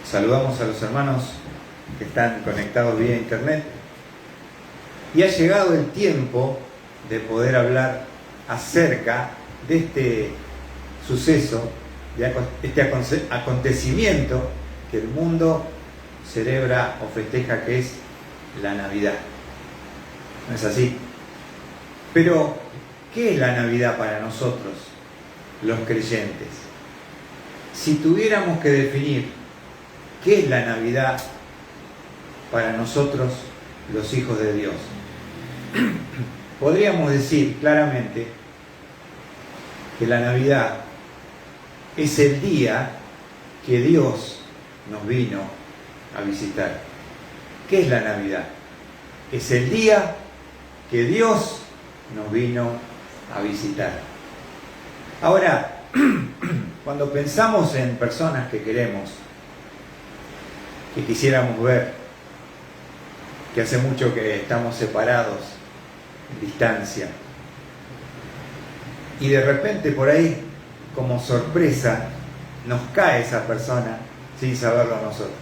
Saludamos a los hermanos que están conectados vía internet. Y ha llegado el tiempo de poder hablar acerca de este suceso, de este acontecimiento que el mundo celebra o festeja, que es la Navidad. ¿No es así? Pero, ¿qué es la Navidad para nosotros, los creyentes? Si tuviéramos que definir qué es la Navidad para nosotros, los hijos de Dios, podríamos decir claramente que la Navidad es el día que Dios nos vino a visitar. ¿Qué es la Navidad? Es el día que Dios nos vino a visitar. Ahora, cuando pensamos en personas que queremos, que quisiéramos ver, que hace mucho que estamos separados, en distancia, y de repente por ahí, como sorpresa, nos cae esa persona sin saberlo nosotros,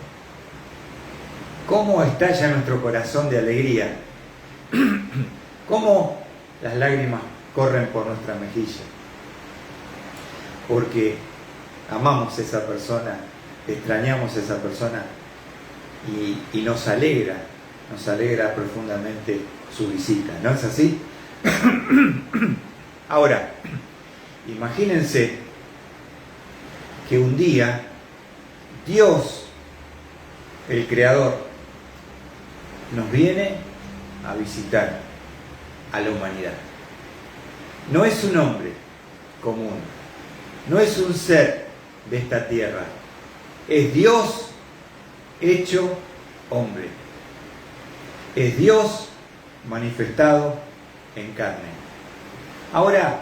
¿cómo estalla nuestro corazón de alegría? ¿Cómo las lágrimas corren por nuestra mejilla? Porque amamos a esa persona, extrañamos a esa persona y nos alegra profundamente su visita, ¿no es así? Ahora, imagínense que un día Dios, el Creador, nos viene a visitar a la humanidad. No es un hombre común, no es un ser de esta tierra, es Dios hecho hombre, es Dios manifestado en carne. Ahora,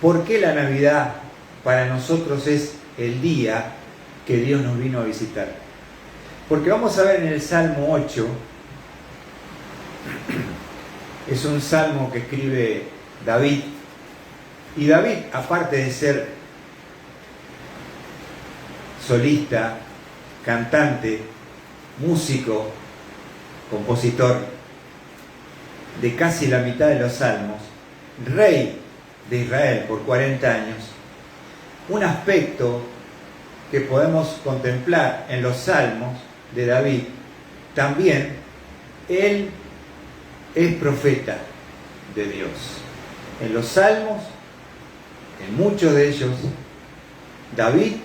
¿por qué la Navidad para nosotros es el día que Dios nos vino a visitar? Porque vamos a ver en el Salmo 8, es un salmo que escribe David, y David, aparte de ser solista, cantante, músico, compositor de casi la mitad de los salmos, rey de Israel por 40 años, un aspecto que podemos contemplar en los salmos de David, también él es profeta de Dios. En los salmos, en muchos de ellos, David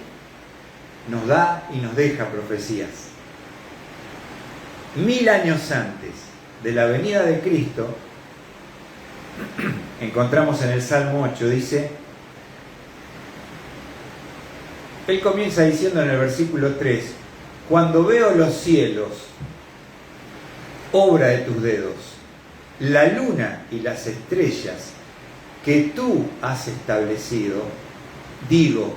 nos da y nos deja profecías. 1000 años antes de la venida de Cristo, encontramos en el Salmo 8, dice, él comienza diciendo en el versículo 3, cuando veo los cielos, obra de tus dedos, la luna y las estrellas que tú has establecido, digo,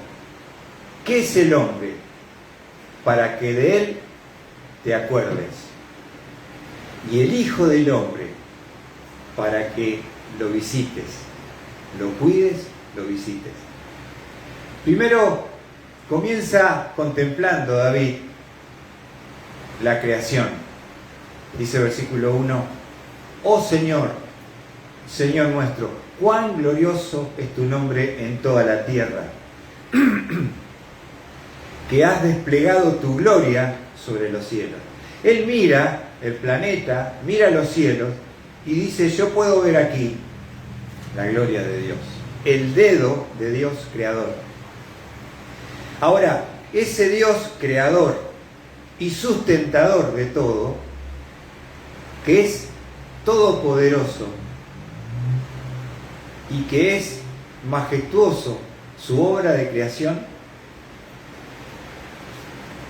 ¿qué es el hombre para que de él te acuerdes? Y el Hijo del Hombre para que lo visites, lo cuides, lo visites. Primero comienza contemplando David la creación. Dice versículo 1, oh Señor, Señor nuestro, cuán glorioso es tu nombre en toda la tierra, que has desplegado tu gloria sobre los cielos. Él mira el planeta, mira los cielos y dice, yo puedo ver aquí la gloria de Dios, el dedo de Dios creador. Ahora, ese Dios creador y sustentador de todo, que es todopoderoso y que es majestuoso su obra de creación,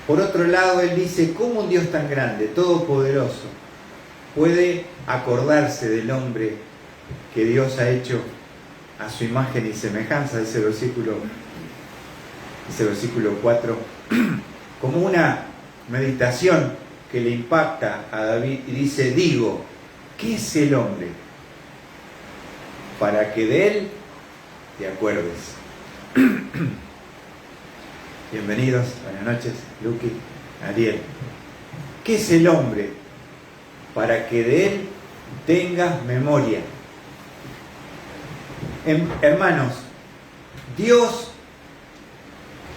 por otro lado, él dice, ¿cómo un Dios tan grande, todopoderoso, puede acordarse del hombre que Dios ha hecho a su imagen y semejanza? Ese versículo 4, como una meditación que le impacta a David y dice, digo, ¿qué es el hombre para que de él te acuerdes? Bienvenidos, buenas noches, Luqui, Ariel. ¿Qué es el hombre? Para que de él tengas memoria. Hermanos, Dios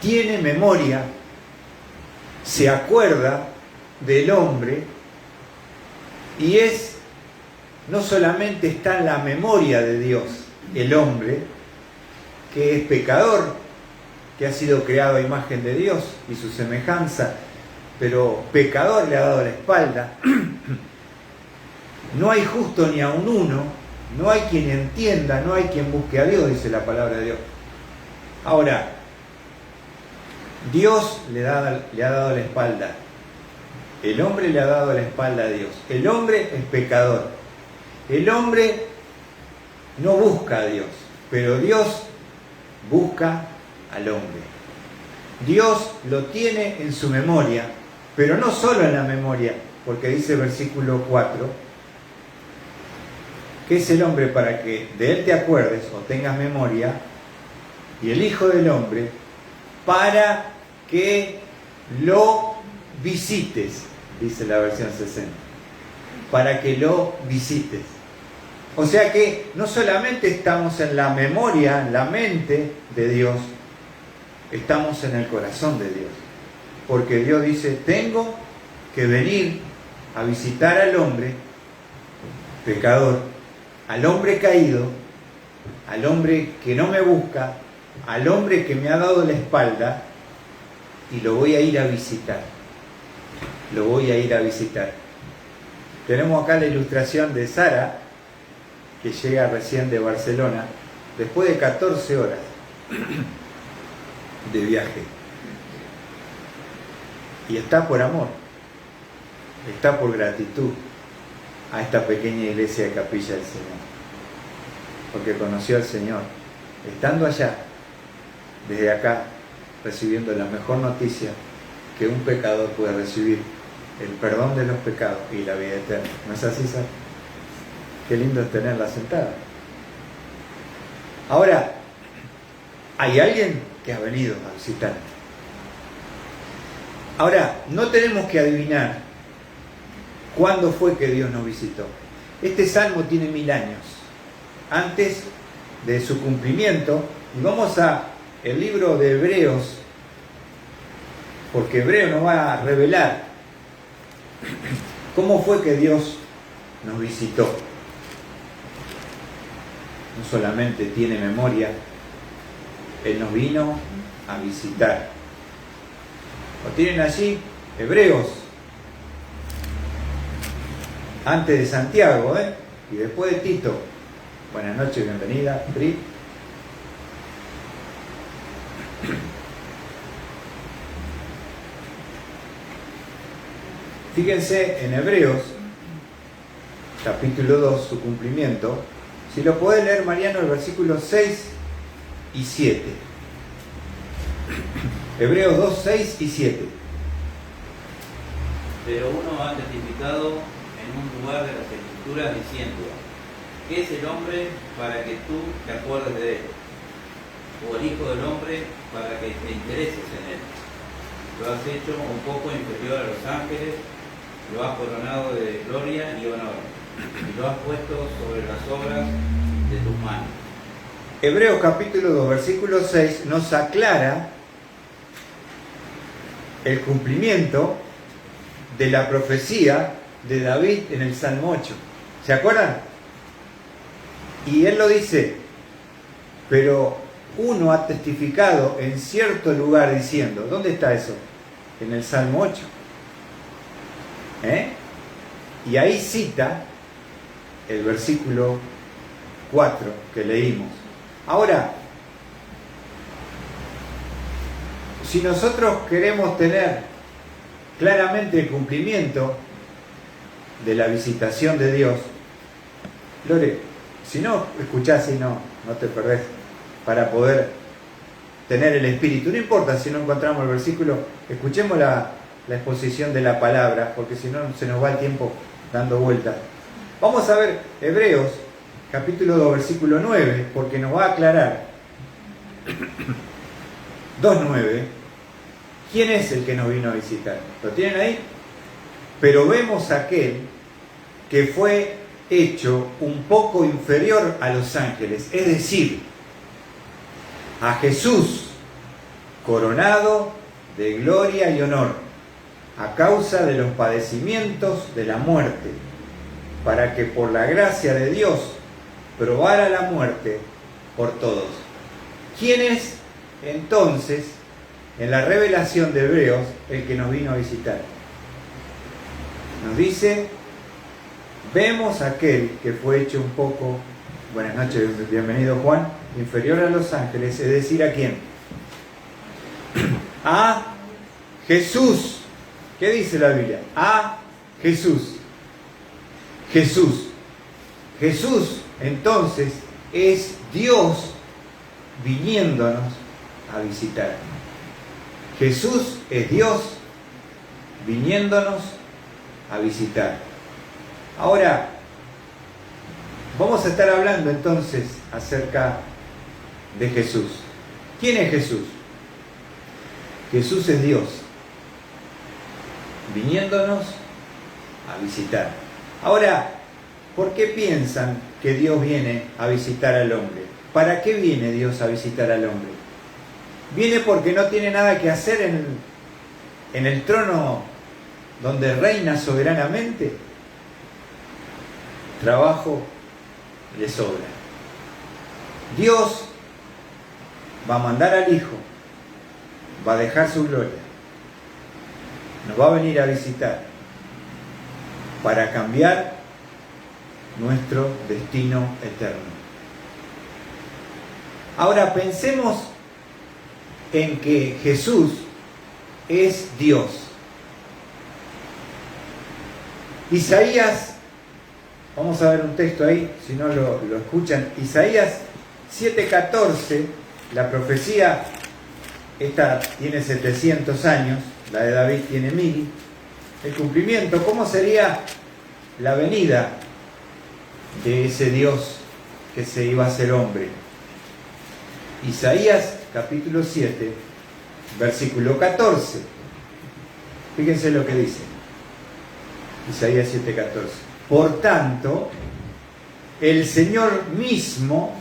tiene memoria, se acuerda del hombre y no solamente está en la memoria de Dios el hombre, que es pecador, que ha sido creado a imagen de Dios y su semejanza, pero pecador le ha dado la espalda. No hay justo ni aun uno, no hay quien entienda, no hay quien busque a Dios, dice la palabra de Dios. Ahora, Dios le ha dado la espalda. El hombre le ha dado la espalda a Dios. El hombre es pecador. El hombre no busca a Dios, pero Dios busca al hombre. Dios lo tiene en su memoria, pero no solo en la memoria, porque dice versículo 4, que es el hombre para que de él te acuerdes o tengas memoria, y el Hijo del Hombre para que lo visites, dice la versión 60, para que lo visites. O sea que no solamente estamos en la memoria, en la mente de Dios, estamos en el corazón de Dios. Porque Dios dice, tengo que venir a visitar al hombre pecador, al hombre caído, al hombre que no me busca, al hombre que me ha dado la espalda, y lo voy a ir a visitar. Lo voy a ir a visitar. Tenemos acá la ilustración de Sara, que llega recién de Barcelona, después de 14 horas de viaje. Y está por amor, está por gratitud a esta pequeña iglesia de Capilla del Señor, porque conoció al Señor, estando allá, desde acá, recibiendo la mejor noticia que un pecador puede recibir, el perdón de los pecados y la vida eterna. ¿No es así, Sara? Qué lindo es tenerla sentada. Ahora, hay alguien que ha venido a visitar. Ahora, no tenemos que adivinar cuándo fue que Dios nos visitó. Este salmo tiene 1000 años antes de su cumplimiento. Y vamos a el libro de Hebreos, porque Hebreo nos va a revelar cómo fue que Dios nos visitó. No solamente tiene memoria, Él nos vino a visitar. Lo tienen allí, Hebreos, antes de Santiago, y después de Tito. Buenas noches, bienvenida, Bri. Fíjense en Hebreos, capítulo 2, su cumplimiento. Si lo podés leer, Mariano, el versículo 6 y 7. Hebreos 2, 6 y 7. Pero uno ha testificado en un lugar de las Escrituras diciendo, ¿qué es el hombre para que tú te acuerdes de él? O el Hijo del hombre para que te intereses en él. Lo has hecho un poco inferior a los ángeles, lo has coronado de gloria y honor, y lo has puesto sobre las obras de tus manos. Hebreos capítulo 2, versículo 6 nos aclara el cumplimiento de la profecía de David en el Salmo 8. ¿Se acuerdan? Y él lo dice, pero uno ha testificado en cierto lugar diciendo, ¿dónde está eso? En el Salmo 8. Y ahí cita el versículo 4 que leímos. Ahora, si nosotros queremos tener claramente el cumplimiento de la visitación de Dios, Lore, si no escuchás y no te perdés, para poder tener el espíritu, no importa si no encontramos el versículo, escuchemos la exposición de la palabra, porque si no se nos va el tiempo dando vueltas. Vamos a ver Hebreos capítulo 2 versículo 9, porque nos va a aclarar 2.9, ¿Quién es el que nos vino a visitar? ¿Lo tienen ahí? Pero vemos a aquel que fue hecho un poco inferior a los ángeles, es decir, a Jesús coronado de gloria y honor a causa de los padecimientos de la muerte, para que por la gracia de Dios probara la muerte por todos. ¿Quién es entonces, en la revelación de Hebreos, el que nos vino a visitar? Nos dice, vemos a aquel que fue hecho un poco, buenas noches, bienvenido Juan, inferior a los ángeles, es decir, ¿a quién? A Jesús. ¿Qué dice la Biblia? A Jesús. Jesús. Jesús, entonces, es Dios viniéndonos a visitar. Jesús es Dios viniéndonos a visitar. Ahora, vamos a estar hablando entonces acerca de Jesús. ¿Quién es Jesús? Jesús es Dios viniéndonos a visitar. Ahora, ¿por qué piensan que Dios viene a visitar al hombre? ¿Para qué viene Dios a visitar al hombre? ¿Viene porque no tiene nada que hacer en el trono donde reina soberanamente? Trabajo le sobra. Dios va a mandar al Hijo, va a dejar su gloria, nos va a venir a visitar para cambiar nuestro destino eterno. Ahora pensemos en que Jesús es Dios. Isaías, vamos a ver un texto ahí, si no lo escuchan, Isaías 7:14, la profecía, esta tiene 700 años, la de David tiene 1000, el cumplimiento, ¿cómo sería la venida de ese Dios que se iba a hacer hombre? Isaías capítulo 7, versículo 14. Fíjense lo que dice. Isaías 7:14. Por tanto, el Señor mismo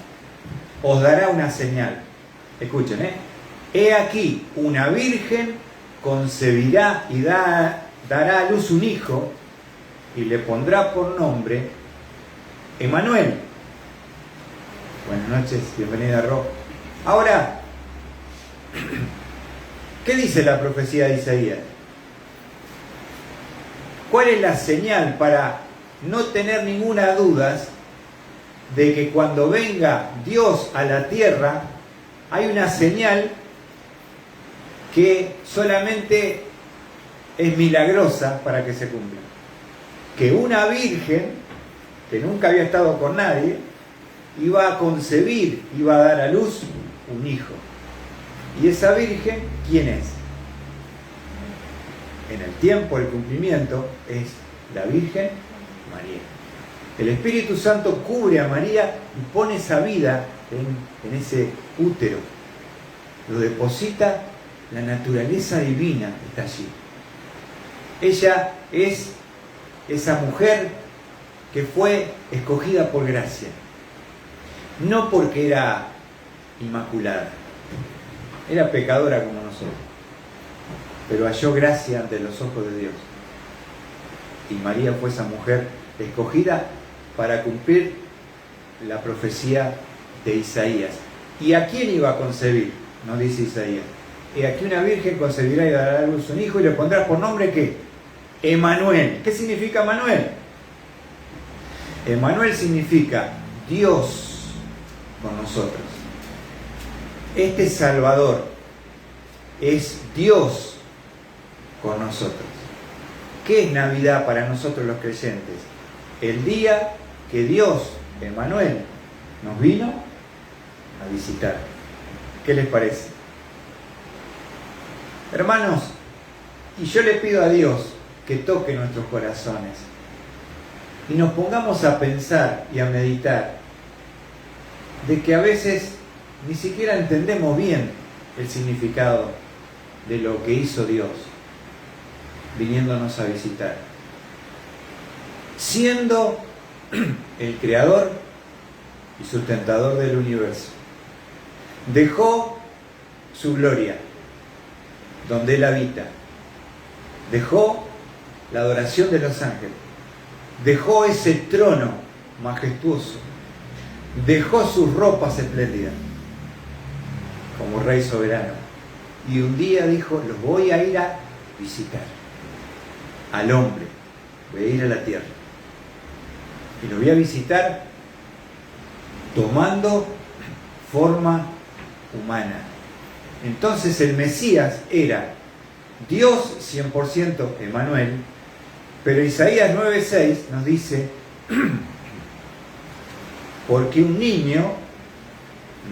os dará una señal. Escuchen, He aquí, una virgen concebirá y dará a luz un hijo y le pondrá por nombre Emmanuel. Buenas noches, bienvenida Ro. Ahora, ¿qué dice la profecía de Isaías? ¿Cuál es la señal para no tener ninguna duda de que cuando venga Dios a la tierra hay una señal que solamente es milagrosa para que se cumpla? Que una virgen que nunca había estado con nadie iba a concebir, iba a dar a luz un hijo. ¿Y esa virgen quién es? En el tiempo del cumplimiento es la Virgen María. El Espíritu Santo cubre a María y pone esa vida en ese útero. Lo deposita, la naturaleza divina está allí. Ella es esa mujer que fue escogida por gracia. No porque era inmaculada. Era pecadora como nosotros. Pero halló gracia ante los ojos de Dios. Y María fue esa mujer escogida para cumplir la profecía de Isaías. ¿Y a quién iba a concebir? Nos dice Isaías. Y aquí una virgen concebirá y dará a luz un hijo y le pondrá por nombre ¿qué? Emmanuel. ¿Qué significa Emmanuel? Emmanuel significa Dios con nosotros. Este Salvador es Dios con nosotros. ¿Qué es Navidad para nosotros los creyentes? El día que Dios, Emmanuel, nos vino a visitar. ¿Qué les parece? Hermanos, y yo le pido a Dios que toque nuestros corazones y nos pongamos a pensar y a meditar de que a veces ni siquiera entendemos bien el significado de lo que hizo Dios viniéndonos a visitar. Siendo el creador y sustentador del universo, dejó su gloria donde Él habita, dejó la adoración de los ángeles, dejó ese trono majestuoso, dejó sus ropas espléndidas como Rey soberano, y un día dijo: los voy a ir a visitar al hombre, voy a ir a la tierra y lo voy a visitar tomando forma humana. Entonces el Mesías era Dios 100%, Emmanuel, pero Isaías 9:6 nos dice: porque un niño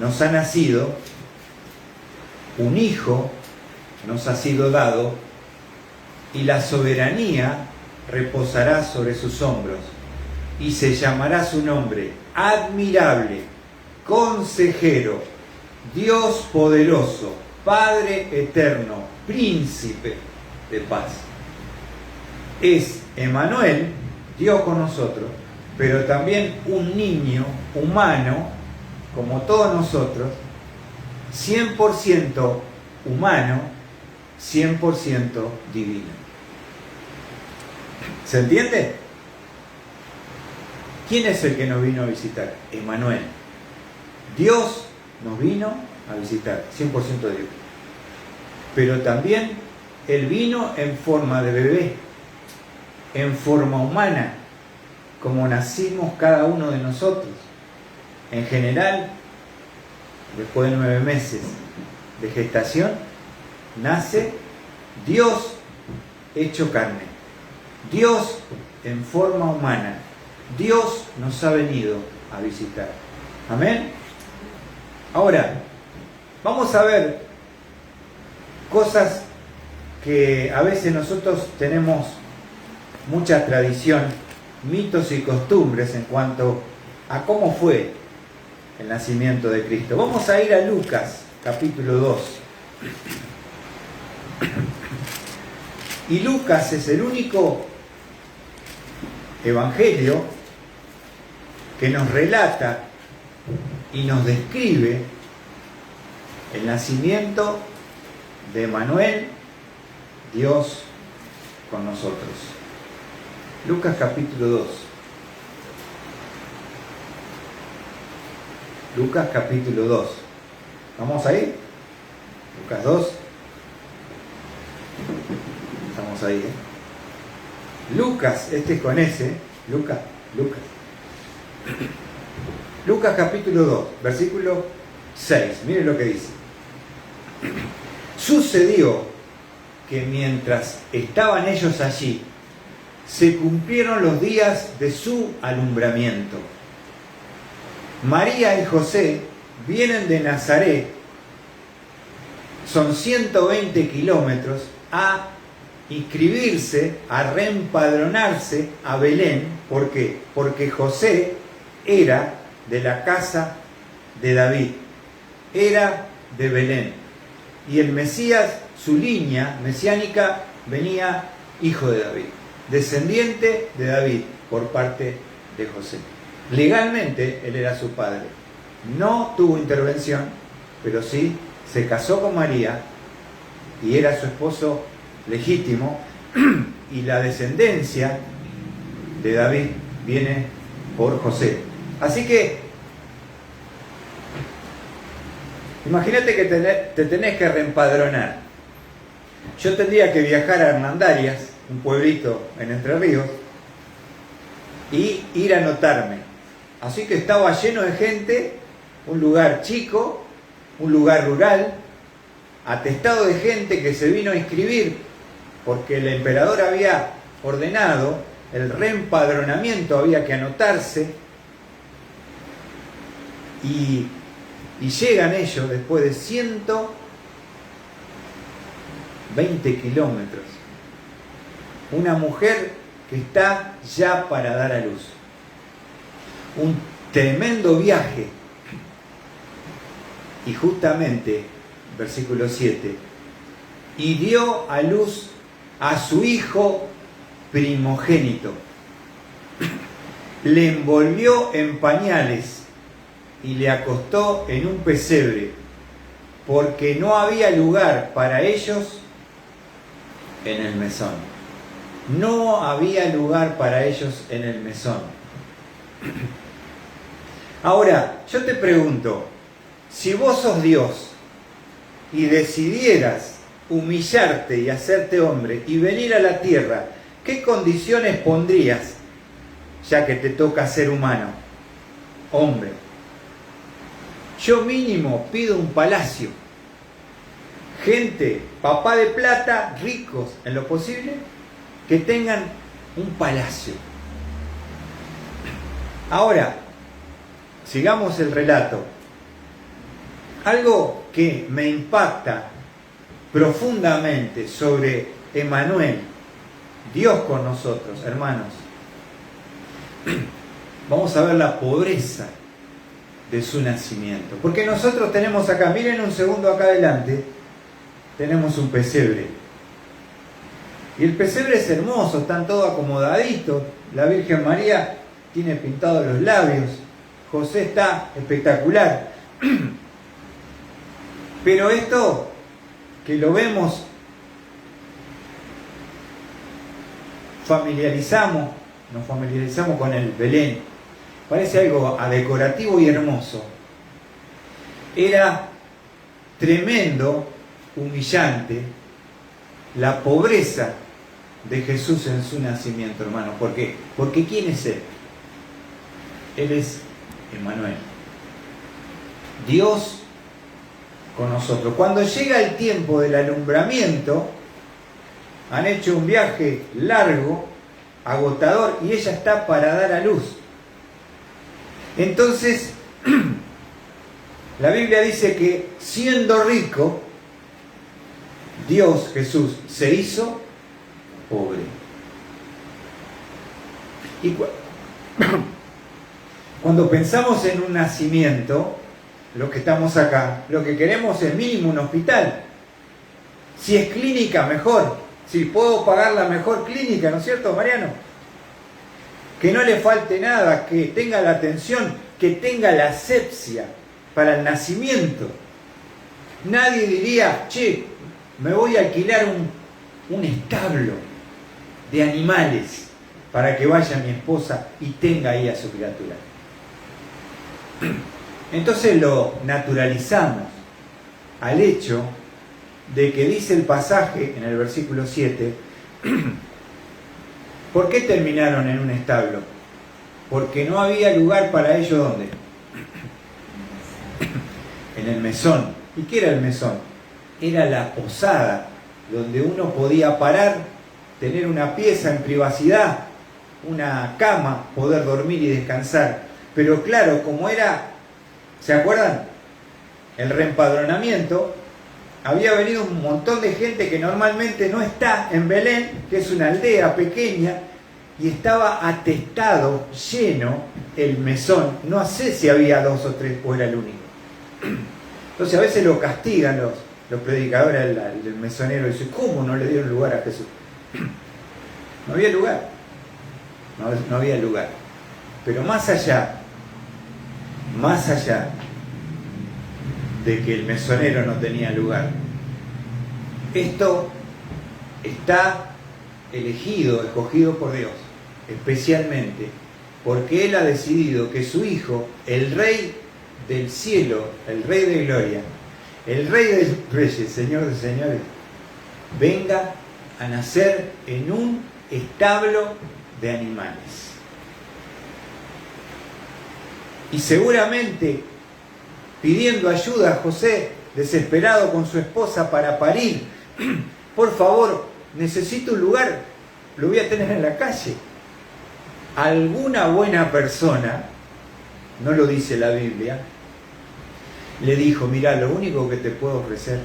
nos ha nacido, un hijo nos ha sido dado, y la soberanía reposará sobre sus hombros, y se llamará su nombre Admirable, Consejero, Dios poderoso, Padre eterno, Príncipe de paz. Es Emmanuel, Dios con nosotros, pero también un niño humano, como todos nosotros, 100% humano, 100% divino. ¿Se entiende? ¿Quién es el que nos vino a visitar? Emmanuel. Dios nos vino a visitar, 100% Dios. Pero también Él vino en forma de bebé, en forma humana, como nacimos cada uno de nosotros. En general, después de 9 meses de gestación, nace Dios hecho carne, Dios en forma humana. Dios nos ha venido a visitar. Amén. Ahora, vamos a ver cosas que a veces nosotros tenemos mucha tradición, mitos y costumbres en cuanto a cómo fue el nacimiento de Cristo. Vamos a ir a Lucas, capítulo 2. Y Lucas es el único evangelio que nos relata y nos describe el nacimiento de Emmanuel, Dios con nosotros. Lucas capítulo 2. Lucas capítulo 2. ¿Vamos ahí? Lucas 2. Estamos ahí, Lucas, este es con S, Lucas. Lucas capítulo 2, versículo 6. Miren lo que dice. Sucedió que mientras estaban ellos allí, se cumplieron los días de su alumbramiento. María y José vienen de Nazaret, son 120 kilómetros, a inscribirse, a reempadronarse a Belén. ¿Por qué? Porque José era de la casa de David, era de Belén, y el Mesías, su línea mesiánica, venía hijo de David, descendiente de David por parte de José. Legalmente él era su padre, no tuvo intervención, pero sí se casó con María y era su esposo legítimo, y la descendencia de David viene por José. Así que imagínate que te tenés que reempadronar. Yo tendría que viajar a Hernandarias, un pueblito en Entre Ríos, y ir a anotarme. Así que estaba lleno de gente, un lugar chico, un lugar rural, atestado de gente que se vino a inscribir porque el emperador había ordenado el reempadronamiento, había que anotarse, y llegan ellos después de 120 kilómetros. Una mujer que está ya para dar a luz. Un tremendo viaje. Y justamente, versículo 7, y dio a luz a su hijo primogénito. Le envolvió en pañales y le acostó en un pesebre, porque no había lugar para ellos en el mesón. No había lugar para ellos en el mesón. Ahora, yo te pregunto, si vos sos Dios y decidieras humillarte y hacerte hombre y venir a la tierra, ¿qué condiciones pondrías, ya que te toca ser humano, hombre? Yo mínimo pido un palacio, gente, papá de plata, ricos en lo posible, que tengan un palacio. Ahora, sigamos el relato. Algo que me impacta profundamente sobre Emmanuel, Dios con nosotros, hermanos. Vamos a ver la pobreza de su nacimiento. Porque nosotros tenemos acá, miren un segundo acá adelante, tenemos un pesebre. Y el pesebre es hermoso, están todos acomodaditos. La Virgen María tiene pintados los labios. José está espectacular. Pero esto que lo vemos, nos familiarizamos con el Belén, parece algo decorativo y hermoso. Era tremendo, humillante, la pobreza de Jesús en su nacimiento, hermano. ¿Por qué? Porque ¿quién es Él? Él es Emmanuel, Dios con nosotros. Cuando llega el tiempo del alumbramiento, han hecho un viaje largo, agotador, y ella está para dar a luz. Entonces, la Biblia dice que siendo rico, Dios, Jesús, se hizo pobre. Y cuando pensamos en un nacimiento, los que estamos acá, lo que queremos es mínimo un hospital. Si es clínica, mejor. Si puedo pagar la mejor clínica, ¿no es cierto, Mariano? Que no le falte nada, que tenga la atención, que tenga la asepsia para el nacimiento. Nadie diría, che, me voy a alquilar un establo de animales para que vaya mi esposa y tenga ahí a su criatura. Entonces lo naturalizamos al hecho de que dice el pasaje en el versículo 7, ¿por qué terminaron en un establo? Porque no había lugar para ellos, ¿dónde? En el mesón. ¿Y qué era el mesón? Era la posada, donde uno podía parar, tener una pieza en privacidad, una cama, poder dormir y descansar. Pero claro, como era, ¿se acuerdan? El reempadronamiento, había venido un montón de gente que normalmente no está en Belén, que es una aldea pequeña, y estaba atestado, lleno, el mesón. No sé si había 2 o 3 o era el único. Entonces a veces lo castigan los predicadores del mesonero y dicen, ¿cómo no le dieron lugar a Jesús? No había lugar. No había lugar. Pero más allá de que el mesonero no tenía lugar, esto está escogido por Dios, especialmente porque Él ha decidido que su Hijo, el Rey del cielo, el Rey de gloria, el Rey de reyes, Señor de señores, venga a nacer en un establo de animales. Y seguramente pidiendo ayuda a José, desesperado con su esposa para parir, por favor, necesito un lugar, lo voy a tener en la calle. Alguna buena persona, no lo dice la Biblia, le dijo, mirá, lo único que te puedo ofrecer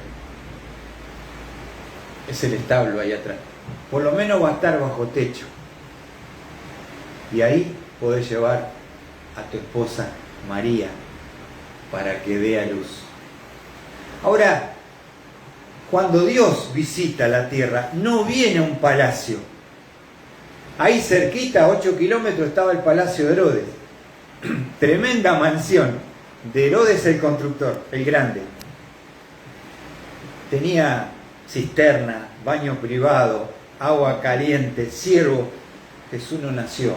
es el establo ahí atrás. Por lo menos va a estar bajo techo. Y ahí podés llevar a tu esposa María para que dé a luz. Ahora, cuando Dios visita la tierra, no viene a un palacio. Ahí cerquita, a 8 kilómetros, estaba el palacio de Herodes. Tremenda mansión de Herodes el constructor, el grande. Tenía cisterna, baño privado, agua caliente, siervo. Jesús no nació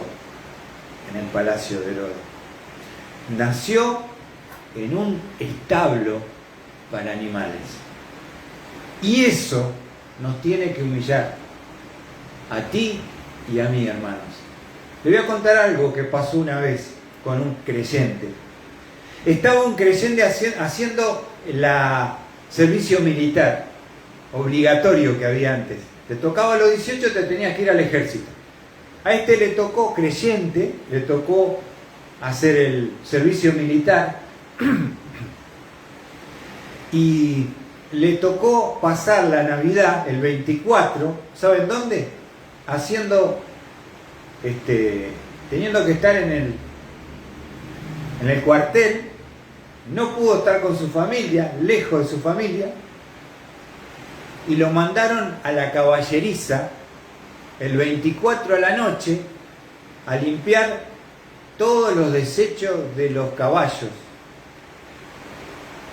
en el palacio de Herodes. Nació en un establo para animales. Y eso nos tiene que humillar a ti y a mí, hermanos. Le voy a contar algo que pasó una vez con un creyente. Estaba un creyente haciendo el servicio militar obligatorio que había antes. Te tocaba a los 18, te tenías que ir al ejército. A este le tocó, creyente, le tocó hacer el servicio militar y le tocó pasar la Navidad, el 24, ¿saben dónde? Teniendo que estar en el cuartel, no pudo estar con su familia, lejos de su familia, y lo mandaron a la caballeriza el 24 a la noche a limpiar todos los desechos de los caballos.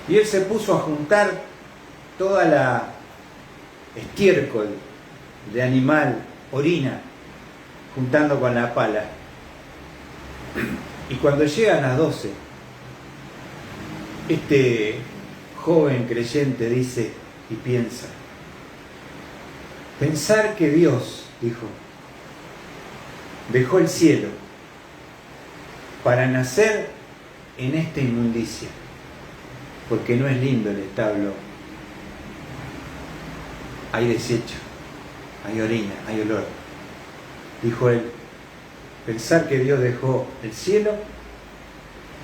Y él se puso a juntar toda la estiércol de animal, orina, juntando con la pala. Y cuando llegan las 12, este joven creyente dice y piensa, pensar que Dios, dijo, dejó el cielo para nacer en esta inmundicia, porque no es lindo el establo. Hay desecho, hay orina, hay olor. Dijo él, pensar que Dios dejó el cielo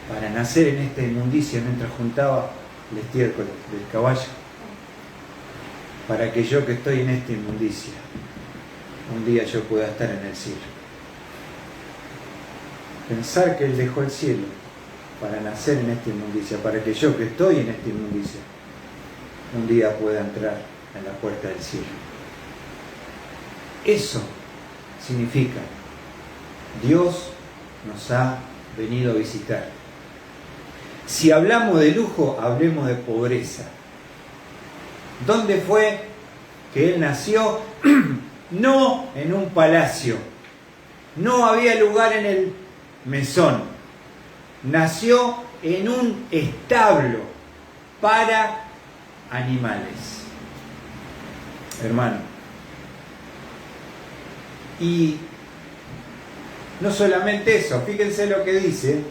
para nacer en esta inmundicia mientras juntaba el estiércol del caballo, para que yo que estoy en esta inmundicia, un día yo pueda estar en el cielo. Pensar que Él dejó el cielo para nacer en esta inmundicia, para que yo que estoy en esta inmundicia, un día pueda entrar en la puerta del cielo. Eso significa, Dios nos ha venido a visitar. Si hablamos de lujo, hablemos de pobreza. ¿Dónde fue que Él nació? No en un palacio. No había lugar en el mesón. Nació en un establo para animales. Hermano. Y no solamente eso, fíjense lo que dice.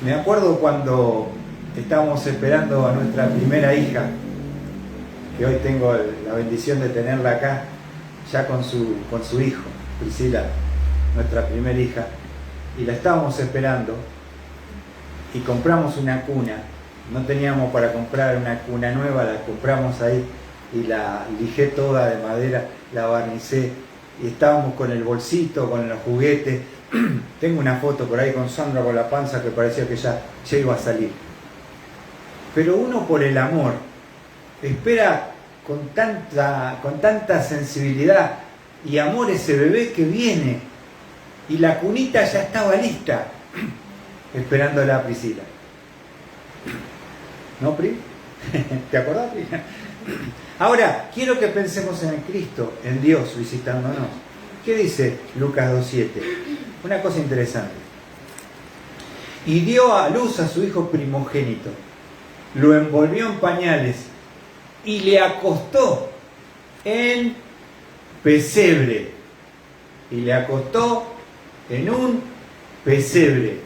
Me acuerdo cuando estábamos esperando a nuestra primera hija, que hoy tengo la bendición de tenerla acá, ya con su hijo, Priscila, nuestra primera hija, y la estábamos esperando, y compramos una cuna. No teníamos para comprar una cuna nueva, la compramos ahí, y la lijé toda de madera, la barnicé, y estábamos con el bolsito, con los juguetes. Tengo una foto por ahí con Sandra con la panza que parecía que ya iba a salir. Pero uno, por el amor, espera con tanta sensibilidad y amor ese bebé que viene, y la cunita ya estaba lista esperándola a Priscila. ¿No, Pri? ¿Te acordás, Pri? Ahora, quiero que pensemos en Cristo, en Dios visitándonos. ¿Qué dice Lucas 2:7? Una cosa interesante. Y dio a luz a su hijo primogénito, lo envolvió en pañales y le acostó en pesebre. Y le acostó en un pesebre,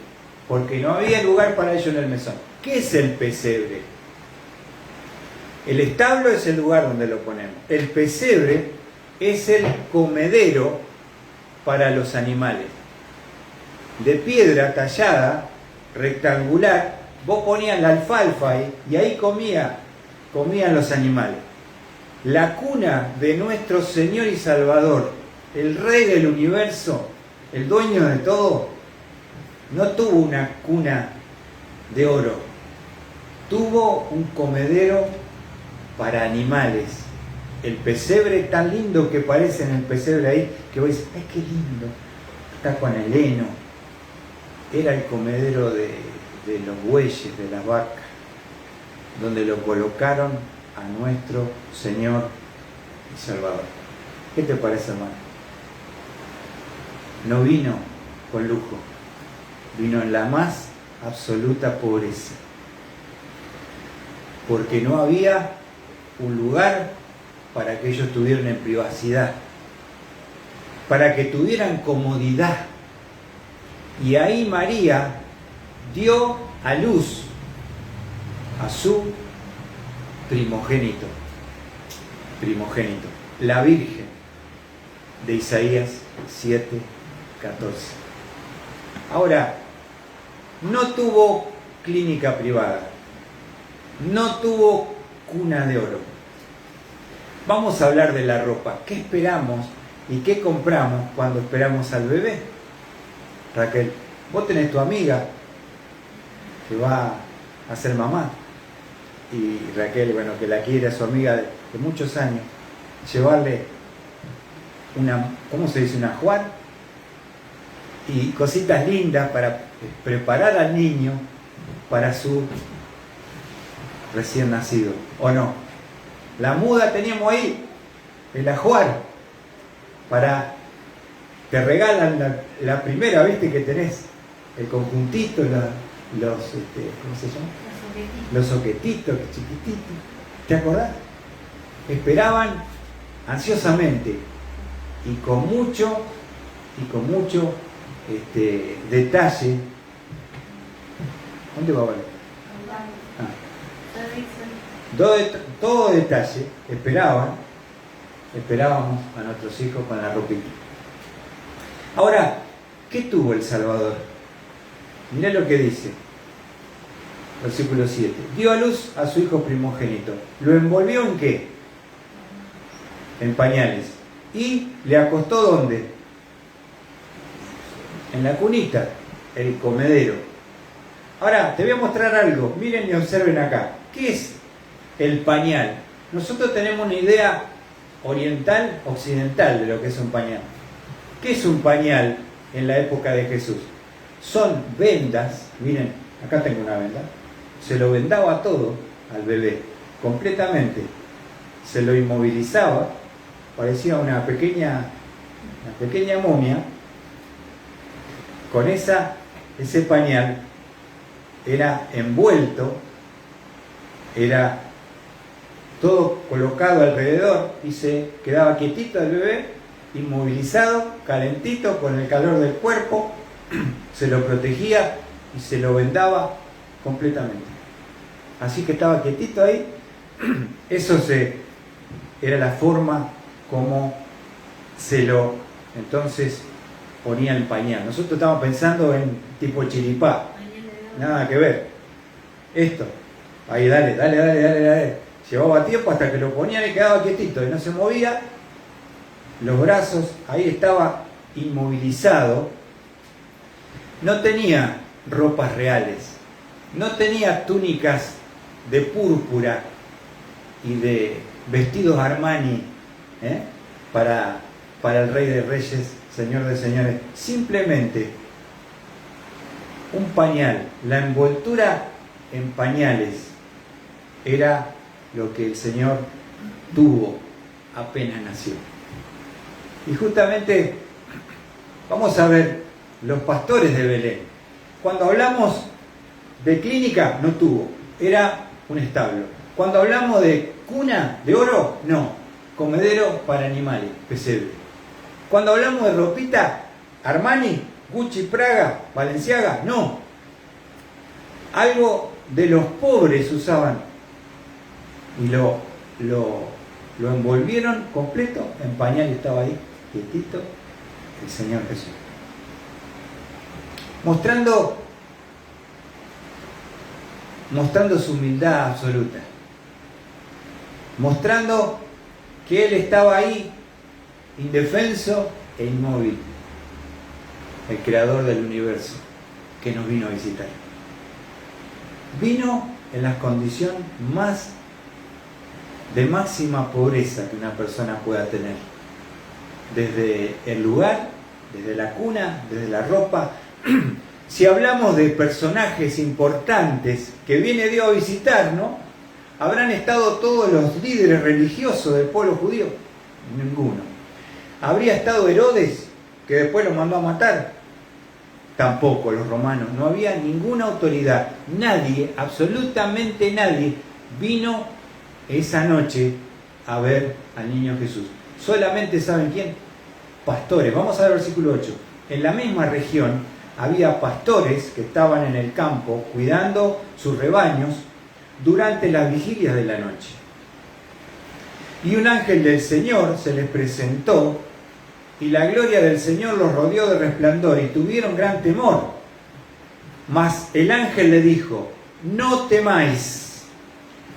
porque no había lugar para ello en el mesón. ¿Qué es el pesebre? El establo es el lugar donde lo ponemos. El pesebre es el comedero para los animales. De piedra tallada, rectangular, vos ponías la alfalfa ahí y ahí comían los animales. La cuna de nuestro Señor y Salvador, el Rey del universo, el dueño de todo, no tuvo una cuna de oro, tuvo un comedero para animales. El pesebre tan lindo que parece en el pesebre ahí, que vos dices, ¡ay, qué lindo! Está con el heno. Era el comedero de los bueyes, de las vacas, donde lo colocaron a nuestro Señor y Salvador. ¿Qué te parece, hermano? No vino con lujo, vino en la más absoluta pobreza, porque no había un lugar para que ellos estuvieran en privacidad, para que tuvieran comodidad. Y ahí María dio a luz a su primogénito, la Virgen, de Isaías 7:14. Ahora, no tuvo clínica privada, no tuvo cuna de oro. Vamos a hablar de la ropa. ¿Qué esperamos y qué compramos cuando esperamos al bebé? Raquel, vos tenés tu amiga que va a ser mamá, y Raquel, bueno, que la quiere a su amiga de muchos años, llevarle una, ¿cómo se dice? Una Juan, y cositas lindas para preparar al niño para su recién nacido, ¿o no? La muda teníamos ahí, el ajuar, te regalan la primera, ¿viste? Que tenés el conjuntito, ¿cómo se llama? Los soquetitos, los chiquititos. ¿Te acordás? Esperaban ansiosamente y con mucho detalle. ¿Dónde va a ver? Todo detalle, esperábamos a nuestros hijos con la ropita. Ahora, ¿qué tuvo el Salvador? Mirá lo que dice, versículo 7. Dio a luz a su hijo primogénito. ¿Lo envolvió en qué? En pañales. ¿Y le acostó dónde? En la cunita, el comedero. Ahora, te voy a mostrar algo. Miren y observen acá. ¿Qué es el pañal? Nosotros tenemos una idea oriental, occidental de lo que es un pañal. ¿Qué es un pañal en la época de Jesús? Son vendas, miren, acá tengo una venda, se lo vendaba todo al bebé, completamente, se lo inmovilizaba, parecía una pequeña momia. Con ese pañal era envuelto, era todo colocado alrededor y se quedaba quietito el bebé, inmovilizado, calentito, con el calor del cuerpo, se lo protegía y se lo vendaba completamente. Así que estaba quietito ahí. Era la forma como se lo entonces ponía el pañal. Nosotros estamos pensando en tipo chiripá, nada que ver. Esto, ahí dale. Llevaba tiempo hasta que lo ponían y quedaba quietito y no se movía. Los brazos, ahí estaba inmovilizado. No tenía ropas reales, no tenía túnicas de púrpura y de vestidos Armani para el Rey de Reyes, Señor de Señores. Simplemente un pañal, la envoltura en pañales era lo que el Señor tuvo apenas nació. Y justamente vamos a ver los pastores de Belén. Cuando hablamos de clínica, no tuvo, era un establo. Cuando hablamos de cuna de oro, no, comedero para animales, pesebre. Cuando hablamos de ropita, Armani, Gucci, Praga, Balenciaga, no. Algo de los pobres usaban y lo envolvieron completo en pañal y estaba ahí, quietito, el Señor Jesús. Mostrando su humildad absoluta, mostrando que Él estaba ahí, indefenso e inmóvil, el creador del universo, que nos vino a visitar. Vino en la condición más de máxima pobreza que una persona pueda tener. Desde el lugar, desde la cuna, desde la ropa. Si hablamos de personajes importantes que viene Dios a visitar, ¿no? ¿Habrán estado todos los líderes religiosos del pueblo judío? Ninguno. ¿Habría estado Herodes, que después lo mandó a matar? Tampoco, los romanos. No había ninguna autoridad. Nadie, absolutamente nadie, vino esa noche a ver al niño Jesús. Solamente, ¿saben quién? Pastores. Vamos a ver el versículo 8. En la misma región había pastores que estaban en el campo cuidando sus rebaños durante las vigilias de la noche. Y un ángel del Señor se les presentó, y la gloria del Señor los rodeó de resplandor, y tuvieron gran temor. Mas el ángel le dijo: no temáis,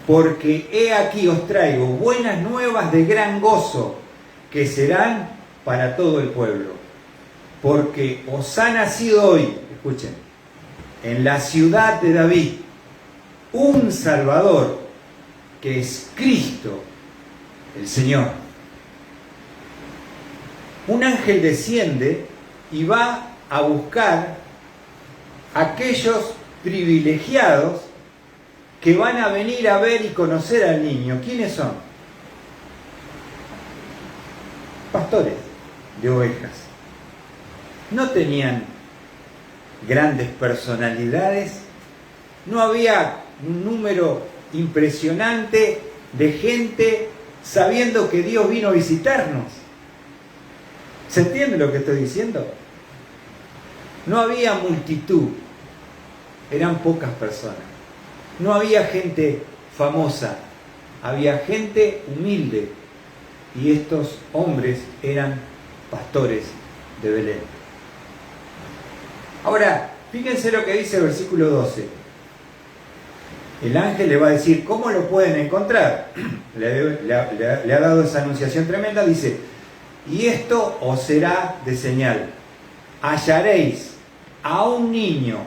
porque he aquí os traigo buenas nuevas de gran gozo, que serán para todo el pueblo. Porque os ha nacido hoy, escuchen, en la ciudad de David, un Salvador, que es Cristo, el Señor. Un ángel desciende y va a buscar a aquellos privilegiados que van a venir a ver y conocer al niño. ¿Quiénes son? Pastores de ovejas. No tenían grandes personalidades, no había un número impresionante de gente sabiendo que Dios vino a visitarnos. ¿Se entiende lo que estoy diciendo? No había multitud, eran pocas personas. No había gente famosa, había gente humilde, y estos hombres eran pastores de Belén. Ahora, fíjense lo que dice el versículo 12. El ángel le va a decir, ¿cómo lo pueden encontrar? Le ha dado esa anunciación tremenda, dice, y esto os será de señal. Hallaréis a un niño,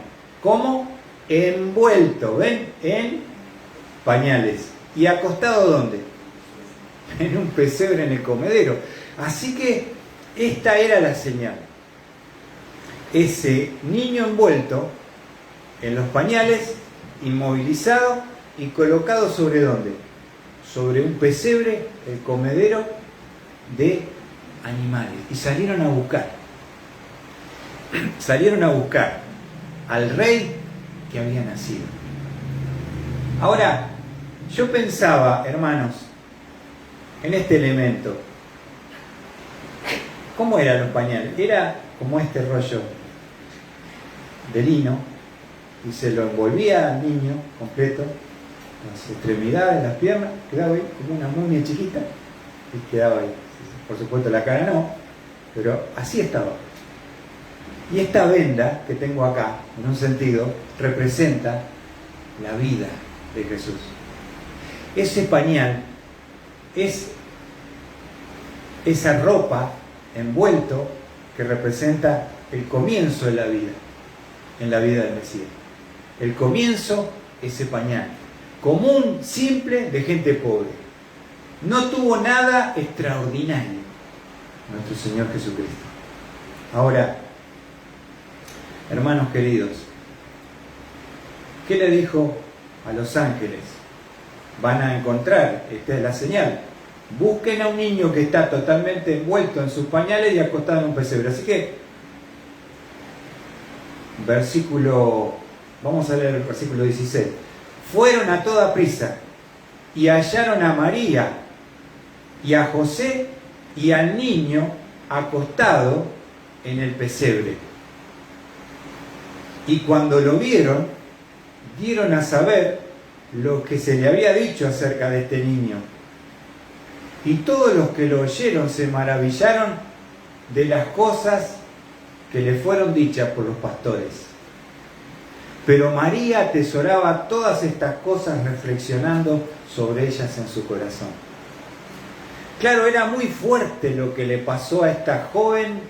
¿cómo? Envuelto, ¿ven? En pañales. ¿Y acostado dónde? En un pesebre en el comedero. Así que esta era la señal. Ese niño envuelto en los pañales, inmovilizado y colocado ¿sobre dónde? Sobre un pesebre, el comedero de animales. Y salieron a buscar. Salieron a buscar al rey que había nacido. Ahora, yo pensaba, hermanos, en este elemento. ¿Cómo eran los pañales? Era como este rollo de lino, y se lo envolvía al niño completo, las extremidades, las piernas, quedaba ahí como una momia chiquita, y quedaba ahí. Por supuesto la cara no, pero así estaba. Y esta venda que tengo acá, en un sentido, representa la vida de Jesús. Ese pañal es esa ropa envuelto que representa el comienzo de la vida, en la vida del Mesías. El comienzo, ese pañal, común, simple, de gente pobre. No tuvo nada extraordinario nuestro Señor Jesucristo. Ahora, hermanos queridos, ¿qué le dijo a los ángeles? Van a encontrar, esta es la señal, busquen a un niño que está totalmente envuelto en sus pañales y acostado en un pesebre. Así que, vamos a leer el versículo 16. Fueron a toda prisa y hallaron a María y a José y al niño acostado en el pesebre. Y cuando lo vieron, dieron a saber lo que se le había dicho acerca de este niño. Y todos los que lo oyeron se maravillaron de las cosas que le fueron dichas por los pastores. Pero María atesoraba todas estas cosas, reflexionando sobre ellas en su corazón. Claro, era muy fuerte lo que le pasó a esta joven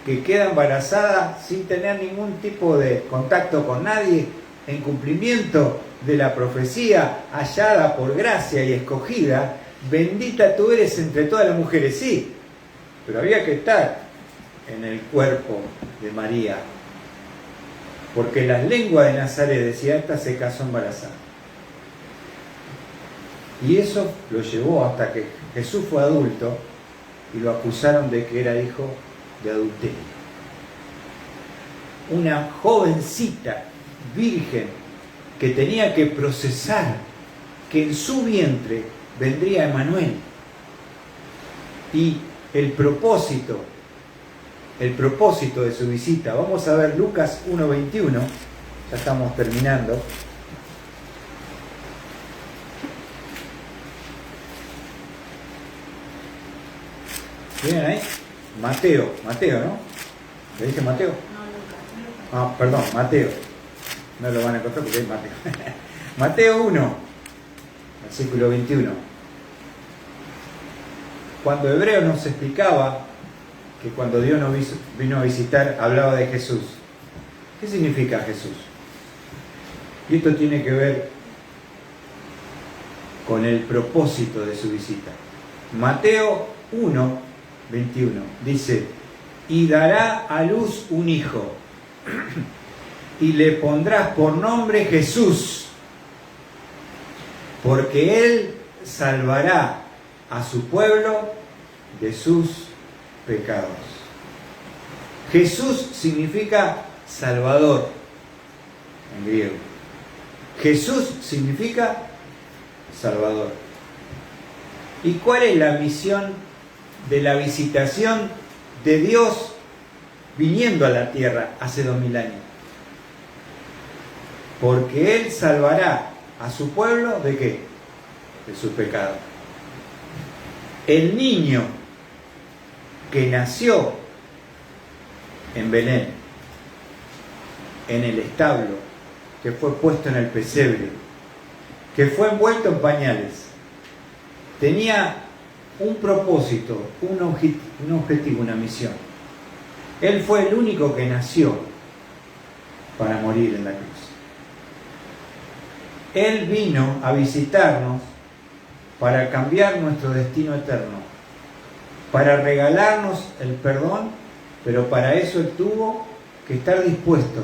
que queda embarazada sin tener ningún tipo de contacto con nadie, en cumplimiento de la profecía, hallada por gracia y escogida, bendita tú eres entre todas las mujeres. Sí, pero había que estar en el cuerpo de María, porque las lenguas de Nazaret decía, esta se casó embarazada. Y eso lo llevó hasta que Jesús fue adulto y lo acusaron de que era hijo de adulterio. Una jovencita virgen que tenía que procesar que en su vientre vendría Emmanuel. Y el propósito de su visita, vamos a ver Lucas 1:21, ya estamos terminando. ¿Miren ahí? Mateo, ¿no? ¿Le dije Mateo? Ah, perdón, Mateo. No lo van a encontrar porque es Mateo. Mateo 1, versículo 21. Cuando Hebreo nos explicaba que cuando Dios nos vino a visitar, hablaba de Jesús. ¿Qué significa Jesús? Y esto tiene que ver con el propósito de su visita. Mateo 1, 21 dice, y dará a luz un hijo, y le pondrás por nombre Jesús, porque él salvará a su pueblo de sus pecados. Jesús significa Salvador en griego. Jesús significa Salvador. ¿Y cuál es la misión de la visitación de Dios viniendo a la tierra hace 2000 años? Porque Él salvará a su pueblo ¿de qué? De sus pecados. El niño que nació en Belén, en el establo, que fue puesto en el pesebre, que fue envuelto en pañales, tenía un propósito, un objetivo, una misión. Él fue el único que nació para morir en la cruz. Él vino a visitarnos para cambiar nuestro destino eterno, para regalarnos el perdón, pero para eso Él tuvo que estar dispuesto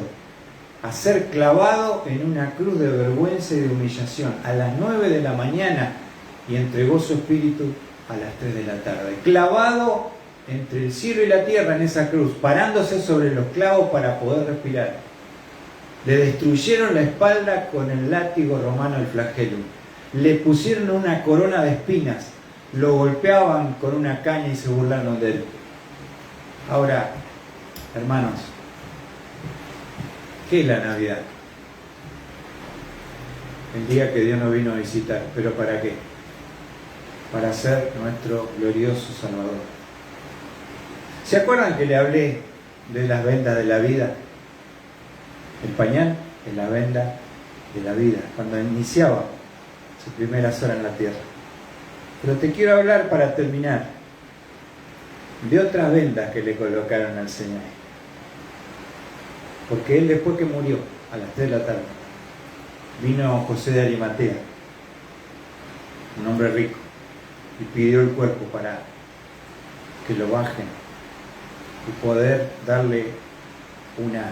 a ser clavado en una cruz de vergüenza y de humillación a las 9 de la mañana y entregó su espíritu a las 3 de la tarde, clavado entre el cielo y la tierra en esa cruz, parándose sobre los clavos para poder respirar. Le destruyeron la espalda con el látigo romano, el flagellum. Le pusieron una corona de espinas, lo golpeaban con una caña y se burlaron de él. Ahora, hermanos, ¿qué es la Navidad? El día que Dios nos vino a visitar. ¿Pero para qué? Para ser nuestro glorioso Salvador. ¿Se acuerdan que le hablé de las vendas de la vida? El pañal es la venda de la vida, cuando iniciaba sus primeras horas en la tierra. Pero te quiero hablar para terminar de otras vendas que le colocaron al Señor. Porque Él, después que murió a las 3 de la tarde, vino José de Arimatea, un hombre rico, y pidió el cuerpo para que lo bajen y poder darle una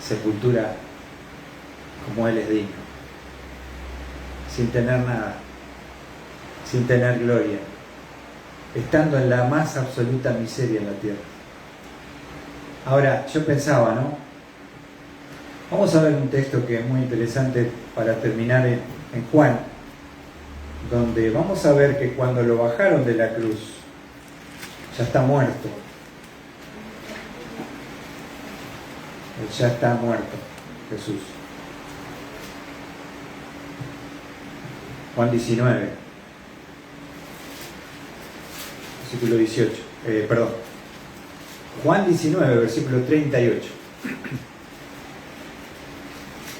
sepultura como Él es digno, sin tener nada, sin tener gloria, estando en la más absoluta miseria en la tierra. Ahora, yo pensaba, ¿no? Vamos a ver un texto que es muy interesante para terminar en Juan, donde vamos a ver que cuando lo bajaron de la cruz, ya está muerto. Ya está muerto Jesús. Juan 19, versículo 18. Juan 19, versículo 38.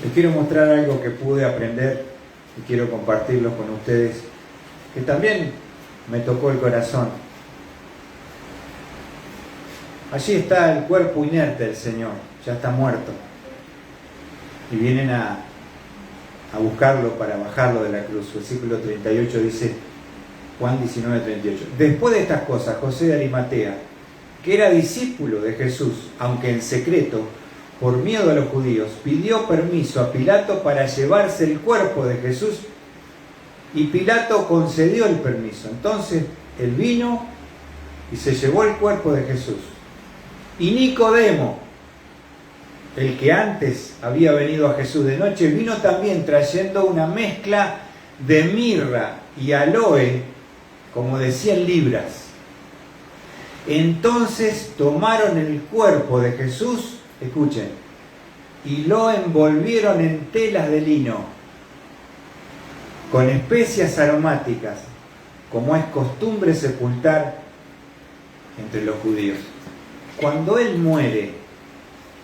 Les quiero mostrar algo que pude aprender y quiero compartirlo con ustedes, que también me tocó el corazón. Allí está el cuerpo inerte del Señor, ya está muerto. Y vienen a a buscarlo para bajarlo de la cruz. Versículo 38 dice, Juan 19, 38. Después de estas cosas, José de Arimatea, que era discípulo de Jesús, aunque en secreto, por miedo a los judíos, pidió permiso a Pilato para llevarse el cuerpo de Jesús, y Pilato concedió el permiso. Entonces él vino y se llevó el cuerpo de Jesús. Y Nicodemo, el que antes había venido a Jesús de noche, vino también trayendo una mezcla de mirra y aloe, como de 100 libras. Entonces tomaron el cuerpo de Jesús, escuchen, y lo envolvieron en telas de lino, con especias aromáticas, como es costumbre sepultar entre los judíos. Cuando él muere,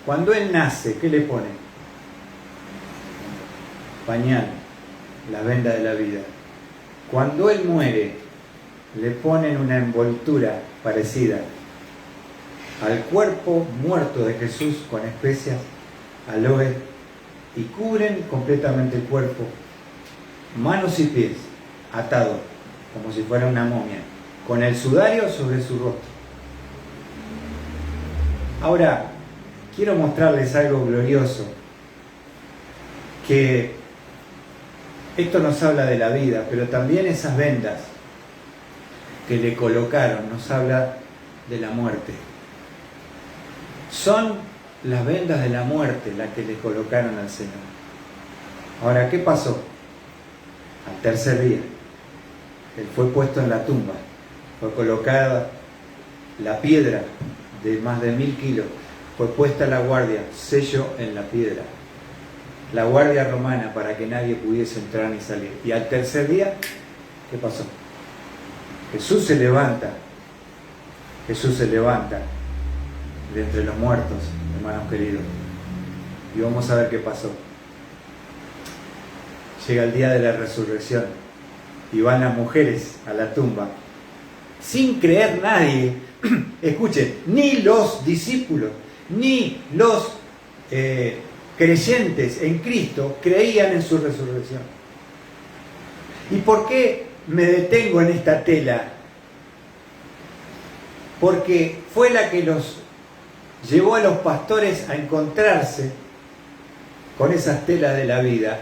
cuando él nace, ¿qué le pone? Pañal, la venda de la vida. Cuando él muere, le ponen una envoltura parecida al cuerpo muerto de Jesús con especias, aloe, y cubren completamente el cuerpo, manos y pies, atado, como si fuera una momia, con el sudario sobre su rostro. Ahora, quiero mostrarles algo glorioso, que esto nos habla de la vida, pero también esas vendas que le colocaron nos habla de la muerte. Son las vendas de la muerte las que le colocaron al Señor. Ahora, ¿qué pasó? Al tercer día, él fue puesto en la tumba, fue colocada la piedra de más de 1000 kilos, fue puesta la guardia, sello en la piedra, la guardia romana para que nadie pudiese entrar ni salir. Y al tercer día, ¿qué pasó? Jesús se levanta de entre los muertos, hermanos queridos, y vamos a ver qué pasó. Llega el día de la resurrección y van las mujeres a la tumba sin creer nadie. Escuchen, ni los discípulos ni los creyentes en Cristo creían en su resurrección. ¿Y por qué me detengo en esta tela? Porque fue la que los llevó a los pastores a encontrarse con esas telas de la vida.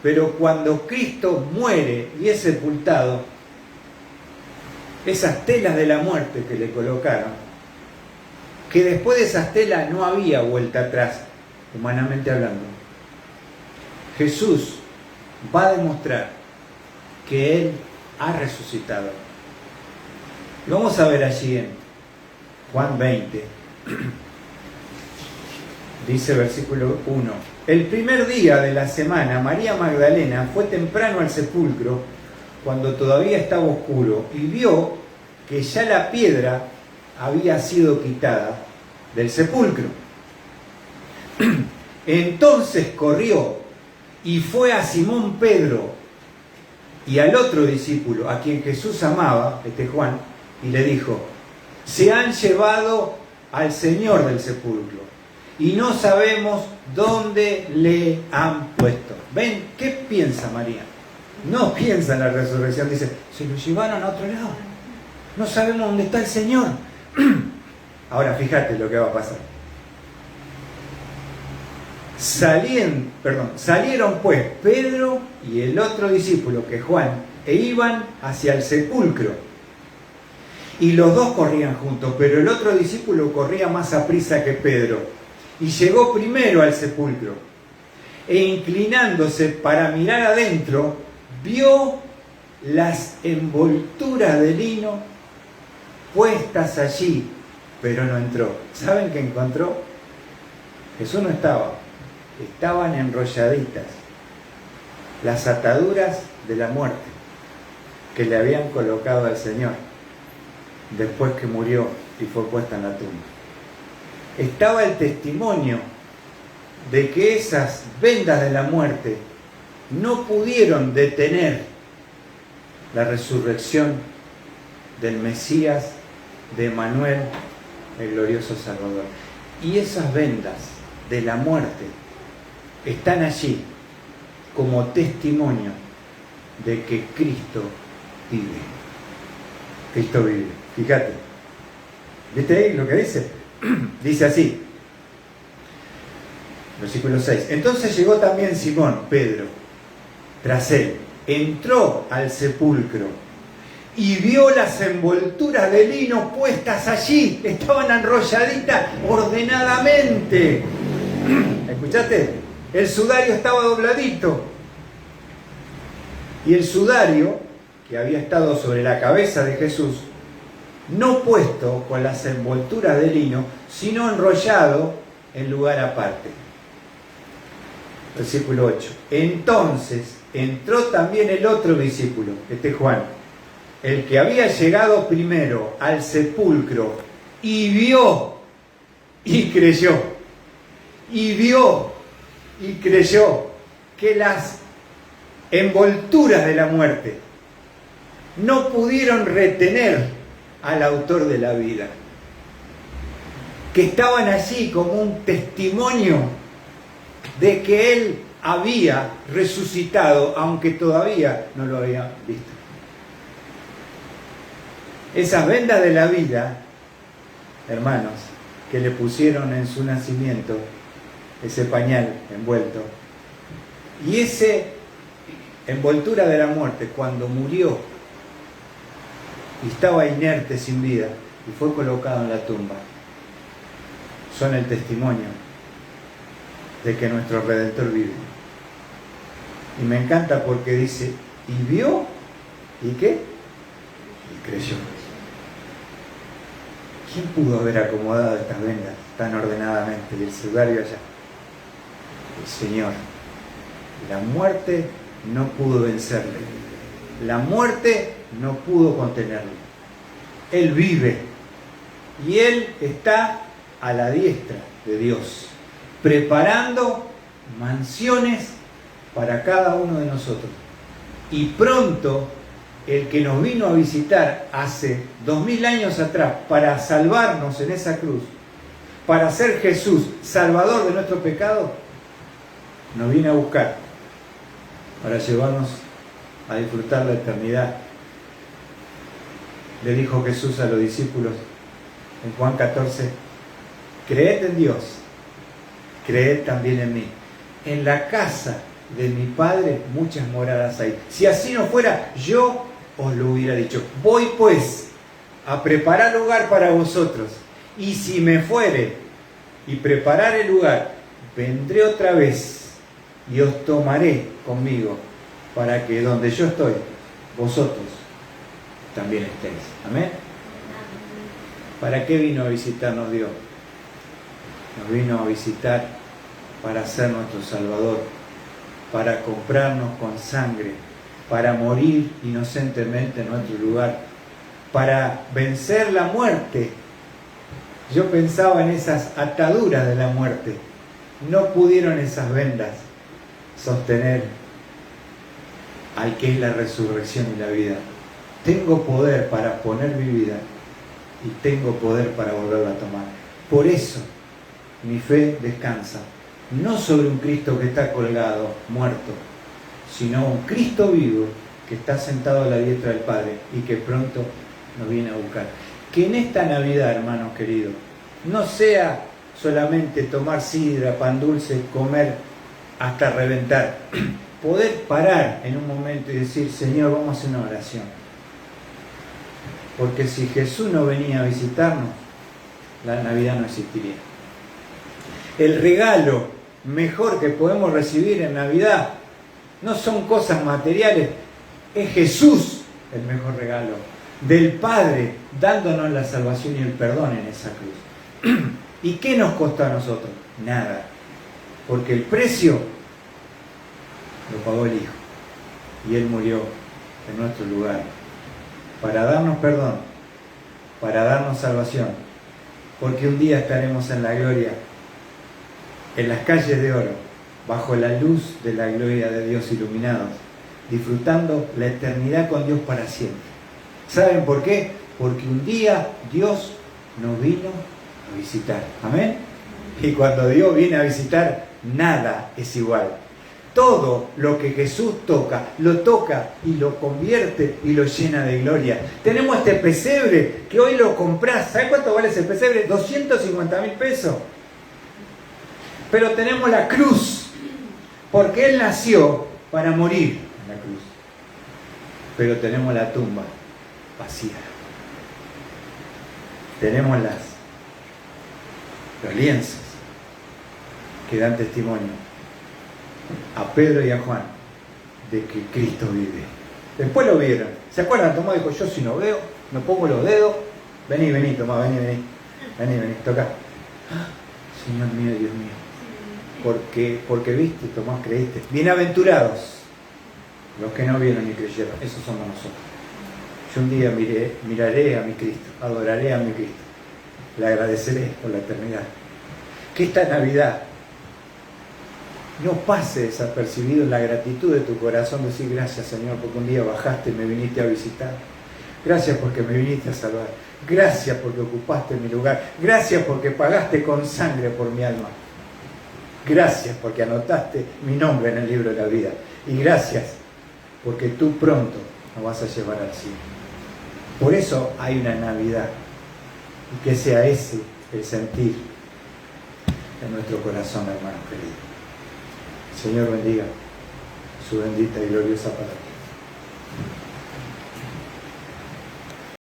Pero cuando Cristo muere y es sepultado, esas telas de la muerte que le colocaron, que después de esas telas no había vuelta atrás, humanamente hablando, Jesús va a demostrar que Él ha resucitado. Lo vamos a ver allí en Juan 20. Dice versículo 1. El primer día de la semana, María Magdalena fue temprano al sepulcro, cuando todavía estaba oscuro, y vio que ya la piedra había sido quitada del sepulcro. Entonces corrió y fue a Simón Pedro y al otro discípulo, a quien Jesús amaba, Juan, y le dijo: se han llevado al Señor del sepulcro y no sabemos dónde le han puesto. ¿Ven? ¿Qué piensa María? No piensa en la resurrección, dice: se lo llevaron a otro lado, no sabemos dónde está el Señor. Ahora fíjate lo que va a pasar. Salieron pues Pedro y el otro discípulo, que es Juan, e iban hacia el sepulcro. Y los dos corrían juntos, pero el otro discípulo corría más aprisa que Pedro, y llegó primero al sepulcro. E inclinándose para mirar adentro, vio las envolturas de lino puestas allí, pero no entró. ¿Saben qué encontró? Jesús no estaba. Estaban enrolladitas las ataduras de la muerte que le habían colocado al Señor después que murió y fue puesta en la tumba. Estaba el testimonio de que esas vendas de la muerte no pudieron detener la resurrección del Mesías, de Emmanuel, el glorioso Salvador. Y esas vendas de la muerte están allí como testimonio de que Cristo vive. Cristo vive. Fíjate. ¿Viste ahí lo que dice? Dice así. Versículo 6. Entonces llegó también Simón, Pedro, tras él. Entró al sepulcro y vio las envolturas de lino puestas allí. Estaban enrolladitas ordenadamente. ¿Escuchaste? El sudario estaba dobladito. Y el sudario, que había estado sobre la cabeza de Jesús, no puesto con las envolturas de lino, sino enrollado en lugar aparte. Versículo 8. Entonces entró también el otro discípulo, este Juan, el que había llegado primero al sepulcro, y vio y creyó. Y vio y creyó que las envolturas de la muerte no pudieron retener al autor de la vida, que estaban allí como un testimonio de que él había resucitado, aunque todavía no lo había visto. Esas vendas de la vida, hermanos, que le pusieron en su nacimiento, ese pañal envuelto, y ese envoltura de la muerte, cuando murió y estaba inerte sin vida y fue colocado en la tumba, son el testimonio de que nuestro Redentor vive. Y me encanta porque dice, y vio, ¿y qué? Y creyó. ¿Quién pudo haber acomodado estas vendas tan ordenadamente y el sudario allá? El Señor. La muerte no pudo vencerle. La muerte no pudo contenerle. Él vive. Y Él está a la diestra de Dios, preparando mansiones para cada uno de nosotros. Y pronto, el que nos vino a visitar hace 2000 años atrás para salvarnos en esa cruz, para ser Jesús, Salvador de nuestro pecado, nos viene a buscar para llevarnos a disfrutar la eternidad. Le dijo Jesús a los discípulos en Juan 14, creed en Dios, creed también en mí. En la casa de mi Padre muchas moradas hay. Si así no fuera, yo os lo hubiera dicho. Voy pues a preparar lugar para vosotros. Y si me fuere y preparar el lugar, vendré otra vez y os tomaré conmigo, para que donde yo estoy, vosotros también estéis. Amén. ¿Para qué vino a visitarnos Dios? Nos vino a visitar para ser nuestro Salvador, para comprarnos con sangre, para morir inocentemente en nuestro lugar, para vencer la muerte. Yo pensaba en esas ataduras de la muerte. No pudieron esas vendas sostener al que es la resurrección y la vida. Tengo poder para poner mi vida y tengo poder para volverla a tomar. Por eso mi fe descansa, no sobre un Cristo que está colgado, muerto, sino un Cristo vivo que está sentado a la diestra del Padre y que pronto nos viene a buscar. Que en esta Navidad, hermanos queridos, no sea solamente tomar sidra, pan dulce, comer hasta reventar. Poder parar en un momento y decir, Señor, vamos a hacer una oración. Porque si Jesús no venía a visitarnos, la Navidad no existiría. El regalo mejor que podemos recibir en Navidad no son cosas materiales, es Jesús el mejor regalo del Padre, dándonos la salvación y el perdón en esa cruz. ¿Y qué nos costó a nosotros? Nada, porque el precio lo pagó el Hijo y Él murió en nuestro lugar para darnos perdón, para darnos salvación, porque un día estaremos en la gloria, en las calles de oro, bajo la luz de la gloria de Dios, iluminados, disfrutando la eternidad con Dios para siempre. ¿Saben por qué? Porque un día Dios nos vino a visitar. ¿Amén? Y cuando Dios viene a visitar, nada es igual. Todo lo que Jesús toca, lo toca y lo convierte y lo llena de gloria. Tenemos este pesebre que hoy lo comprás. ¿Sabes cuánto vale ese pesebre? 250.000 pesos. Pero tenemos la cruz, porque Él nació para morir en la cruz. Pero tenemos la tumba vacía. Tenemos los lienzos que dan testimonio a Pedro y a Juan de que Cristo vive. Después lo vieron. ¿Se acuerdan? Tomás dijo, yo si no veo, me pongo los dedos. Vení, Tomás, vení, toca. Señor mío, Dios mío. Porque viste, Tomás, creíste. Bienaventurados los que no vieron ni creyeron. Esos somos nosotros. Yo un día miraré a mi Cristo, adoraré a mi Cristo, le agradeceré por la eternidad. Que esta Navidad no pase desapercibido en la gratitud de tu corazón, decir gracias, Señor, porque un día bajaste y me viniste a visitar. Gracias porque me viniste a salvar. Gracias porque ocupaste mi lugar. Gracias porque pagaste con sangre por mi alma. Gracias porque anotaste mi nombre en el libro de la vida. Y gracias porque tú pronto nos vas a llevar al cielo. Por eso hay una Navidad. Y que sea ese el sentir en nuestro corazón, hermanos queridos. Señor bendiga su bendita y gloriosa palabra.